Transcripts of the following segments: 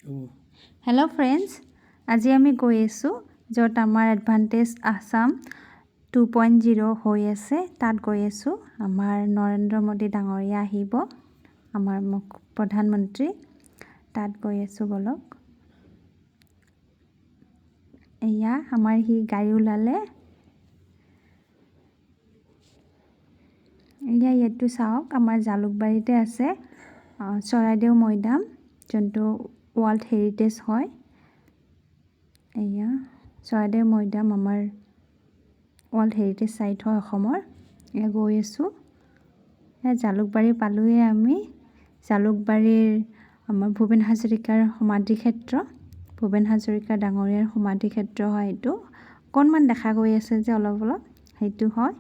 Hello' friends, আজি আমি গৈ আছোঁ য'ত আমাৰ এডভান্টেজ আছাম 2.0 হৈ আছে। তাত গৈ আছোঁ। আমাৰ নৰেন্দ্ৰ মোদী ডাঙৰীয়া আহিব, আমাৰ প্ৰধানমন্ত্ৰী। তাত গৈ আছোঁ, বলক। এয়া আমাৰ গাড়ী ওলালে। এয়া ইয়াতো চাওক, আমাৰ জালুকবাৰীতে আছে চৰাইদেউ মৈদাম, যোনটো ৱৰ্ল্ড হেৰিটেজ হয়। এয়া চৰাইদেউ মৈদাম আমাৰ ৱৰ্ল্ড হেৰিটেজ চাইট হয় অসমৰ। এয়া গৈ আছোঁ। এয়া জালুকবাৰী পালোঁহে আমি। জালুকবাৰীৰ আমাৰ ভূপেন হাজৰিকাৰ সমাধি ক্ষেত্ৰ, ভূপেন হাজৰিকা ডাঙৰীয়াৰ সমাধি ক্ষেত্ৰ হয় এইটো। অকণমান দেখা গৈ আছে যে অলপ অলপ, সেইটো হয়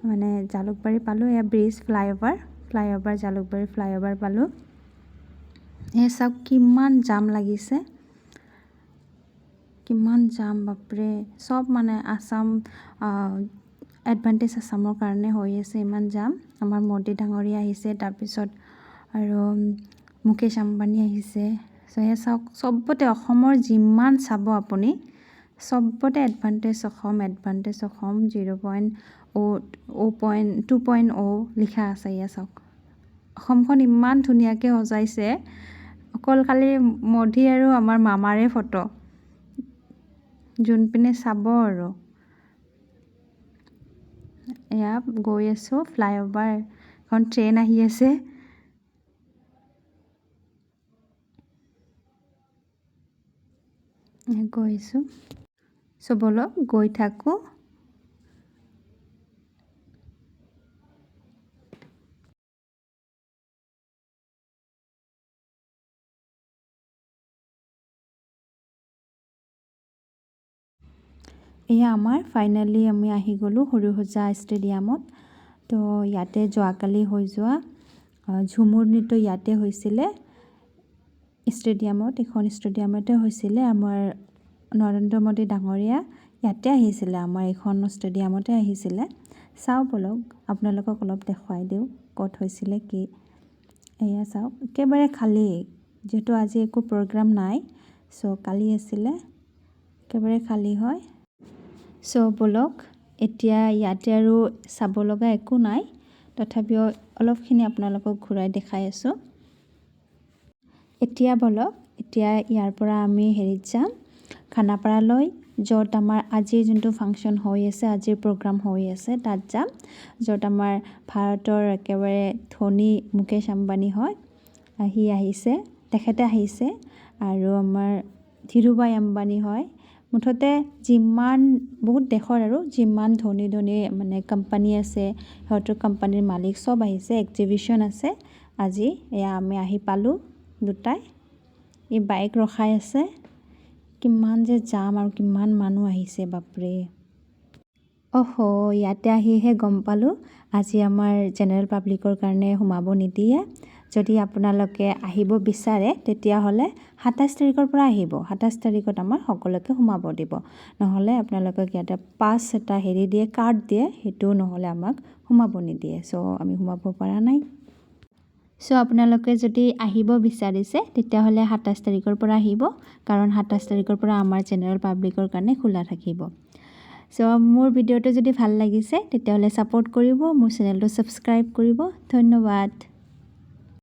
মানে জালুকবাৰী পালোঁ। এয়া ব্ৰিজ, ফ্লাইঅভাৰ জালুকবাৰী ফ্লাইঅভাৰ পালোঁ। এয়া চাওক কিমান জাম লাগিছে, কিমান জাম, বাপৰে। চব মানে আছাম এডভান্টেজ আছামৰ কাৰণে হৈ আছে ইমান জাম। আমাৰ মোদী ডাঙৰীয়া আহিছে, তাৰপিছত আৰু মুকেশ আম্বানী আহিছে। চ' এয়া চাওক, চবতে অসমৰ যিমান চাব আপুনি, চবতে এডভান্টেজ অসম 2.0 লিখা আছে। এয়া চাওক, অসমখন ইমান ধুনীয়াকৈ সজাইছে। অকল খালি মোদী আৰু আমাৰ মামাৰে ফটো, যোনপিনে চাব আৰু। এয়া গৈ আছোঁ ফ্লাইঅভাৰ, এখন ট্ৰেইন আহি আছে। গৈ আছোঁ, চ' বলক গৈ থাকোঁ। এয়া আমাৰ ফাইনেলি আমি আহি গ'লোঁ সৰুসজাই ষ্টেডিয়ামত। তো ইয়াতে যোৱাকালি হৈ যোৱা ঝুমুৰ নৃত্য ইয়াতে হৈছিলে ষ্টেডিয়ামত। এখন ষ্টেডিয়ামতে হৈছিলে। আমাৰ নৰেন্দ্ৰ মোদী ডাঙৰীয়া ইয়াতে আহিছিলে, আমাৰ এইখন ষ্টেডিয়ামতে আহিছিলে। চাওঁ বলক, আপোনালোকক অলপ দেখুৱাই দিওঁ ক'ত হৈছিলে কি। এয়া চাওক, একেবাৰে খালী, যিহেতু আজি একো প্ৰগ্ৰাম নাই। চ' কালি আছিলে, একেবাৰে খালী হয়। চ' বলক, এতিয়া ইয়াতে আৰু চাব লগা একো নাই, তথাপিও অলপখিনি আপোনালোকক ঘূৰাই দেখাই আছোঁ। এতিয়া বলক, এতিয়া ইয়াৰ পৰা আমি হেৰিত যাম, খানাপাৰালৈ, য'ত আমাৰ আজিৰ যোনটো ফাংচন হৈ আছে, আজিৰ প্ৰগ্ৰাম হৈ আছে, তাত যাম। য'ত আমাৰ ভাৰতৰ একেবাৰে ধনী মুকেশ আম্বানী হয়, তেখেতে আহিছে। আৰু আমাৰ ধীৰুভাই আম্বানী হয়। মুঠতে বহুত দেশৰ আৰু যিমান ধনী ধনী মানে কোম্পানী আছে, সিহঁতৰ কোম্পানীৰ মালিক চব আহিছে। এক্সিবিশ্যন আছে আজি। এয়া আমি আহি পালোঁ দুটাই। এই বাইক ৰখাই আছে। কিমান যে জাম আৰু কিমান মানুহ আহিছে, বাপৰে। ইয়াতে আহিহে গম পালোঁ আজি আমাৰ জেনেৰেল পাব্লিকৰ কাৰণে সোমাব নিদিয়ে। যদি আপোনালোকে আহিব বিচাৰে তেতিয়াহ'লে 27 তাৰিখৰ পৰা আহিব। 27 তাৰিখত আমাৰ সকলোকে সোমাব দিব। নহ'লে আপোনালোকক ইয়াতে পাছ এটা দিয়ে, কাৰ্ড দিয়ে, সেইটো নহ'লে আমাক সোমাব নিদিয়ে। চ' আমি সোমাব পৰা নাই। চ' আপোনালোকে যদি আহিব বিচাৰিছে তেতিয়াহ'লে 27 তাৰিখৰ পৰা আহিব, কাৰণ 27 তাৰিখৰ পৰা আমাৰ জেনেৰেল পাব্লিকৰ কাৰণে খোলা থাকিব। চ' মোৰ ভিডিঅ'টো যদি ভাল লাগিছে তেতিয়াহ'লে ছাপোৰ্ট কৰিব, মোৰ চেনেলটো ছাবস্ক্ৰাইব কৰিব। ধন্যবাদ।